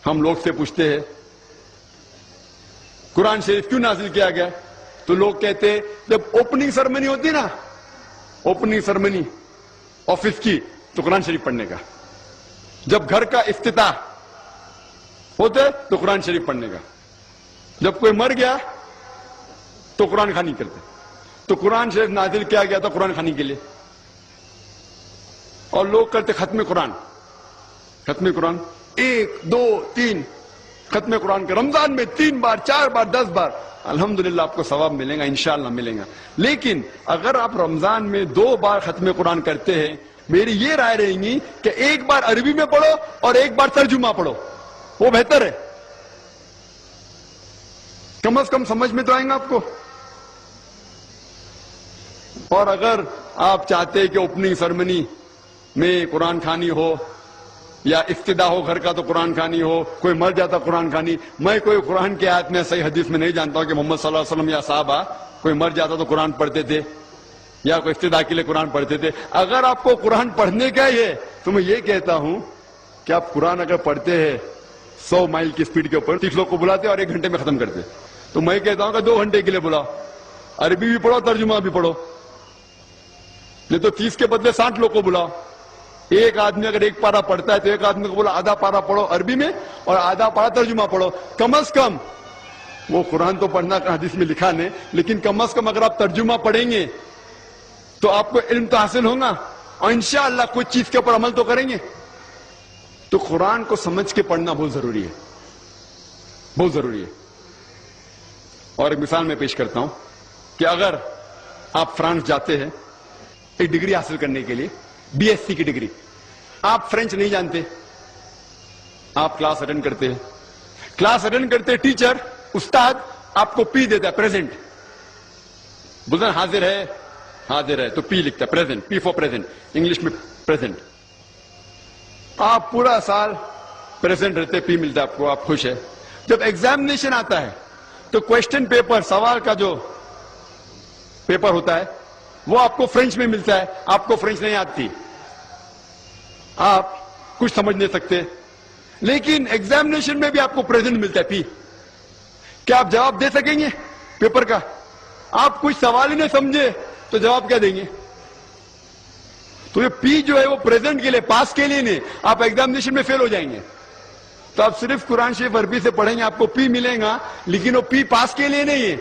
ہم لوگ سے پوچھتے ہیں قرآن شریف کیوں نازل کیا گیا؟ تو لوگ کہتے ہیں جب اوپننگ سرمنی ہوتی نا، اوپننگ سرمنی آفس کی، تو قرآن شریف پڑھنے کا. جب گھر کا افتتاح ہوتا ہے تو قرآن شریف پڑھنے کا. جب کوئی مر گیا تو قرآن خوانی کرتے. تو قرآن شریف نازل کیا گیا تھا قرآن خوانی کے لیے. اور لوگ کرتے ختم قرآن. ختم قرآن 1 2 3 ختم قرآن کے رمضان میں 3 بار 4 بار 10 بار. الحمدللہ آپ کو ثواب ملے گا، انشاءاللہ ملے گا. لیکن اگر آپ رمضان میں 2 بار ختم قرآن کرتے ہیں، میری یہ رائے رہے گی کہ 1 بار عربی میں پڑھو اور 1 بار ترجمہ پڑھو، وہ بہتر ہے. کم از کم سمجھ میں تو آئیں گا آپ کو. اور اگر آپ چاہتے ہیں کہ اوپننگ سرمنی میں قرآن خوانی ہو یا افتتاح ہو گھر کا تو قرآن خوانی ہو، کوئی مر جاتا قرآن خوانی. میں کوئی قرآن کی آیت میں صحیح حدیث میں نہیں جانتا ہوں کہ محمد صلی اللہ علیہ وسلم یا صحابہ کوئی مر جاتا تو قرآن پڑھتے تھے یا کوئی افتتاح کے لیے قرآن پڑھتے تھے. اگر آپ کو قرآن پڑھنے کا ہی ہے تو میں یہ کہتا ہوں کہ آپ قرآن اگر پڑھتے ہیں 100 مائل کی سپیڈ کے اوپر، 30 لوگ کو بلاتے اور 1 گھنٹے میں ختم کرتے، تو میں کہتا ہوں کہ 2 گھنٹے کے لیے بلاؤ، عربی بھی پڑھو ترجمہ بھی پڑھو. نہیں تو 30 کے بدلے 60 لوگ کو بلاؤ. ایک آدمی اگر 1 پارہ پڑھتا ہے تو ایک آدمی کو بولا آدھا پارہ پڑھو عربی میں اور آدھا پارہ ترجمہ پڑھو. کم از کم وہ قرآن تو پڑھنا حدیث میں لکھا نہیں، لیکن کم از کم اگر آپ ترجمہ پڑھیں گے تو آپ کو علم تو حاصل ہوگا اور انشاءاللہ کچھ چیز کے اوپر عمل تو کریں گے. تو قرآن کو سمجھ کے پڑھنا بہت ضروری ہے، بہت ضروری ہے. اور ایک مثال میں پیش کرتا ہوں کہ اگر آپ فرانس جاتے ہیں ایک ڈگری حاصل کرنے کے لیے، BSc کی ڈگری، آپ فرینچ نہیں جانتے، آپ کلاس اٹینڈ کرتے ہیں. کلاس اٹینڈ کرتے ٹیچر استاد آپ کو پی دیتا ہے، پریزنٹ. بولتا حاضر ہے، حاضر ہے تو پی لکھتا ہے، present, P four present, English میں پریزنٹ. آپ پورا سال پریزنٹ رہتے، پی ملتا ہے آپ کو، آپ خوش ہے. جب ایگزامینیشن آتا ہے تو کوشچن پیپر، سوال کا جو پیپر ہوتا ہے وہ آپ کو فرینچ میں ملتا ہے. آپ کو فرینچ نہیں آتی، آپ کچھ سمجھ نہیں سکتے، لیکن ایگزامینیشن میں بھی آپ کو پریزنٹ ملتا ہے، پی. کیا آپ جواب دے سکیں گے پیپر کا؟ آپ کچھ سوال ہی نہیں سمجھے تو جواب کیا دیں گے؟ تو یہ پی جو ہے وہ پریزنٹ کے لیے، پاس کے لیے نہیں. آپ ایگزامینیشن میں فیل ہو جائیں گے. تو آپ صرف قرآن شریف عربی سے پڑھیں گے، آپ کو پی ملے گا، لیکن وہ پی پاس کے لیے نہیں ہے،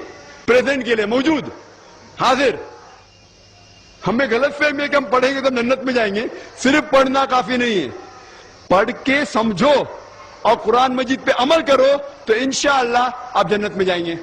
پریزنٹ کے لیے، موجود، حاضر. ہمیں غلط فہمی ہے کہ ہم پڑھیں گے تو جنت میں جائیں گے. صرف پڑھنا کافی نہیں ہے، پڑھ کے سمجھو اور قرآن مجید پہ عمل کرو تو انشاءاللہ آپ جنت میں جائیں گے.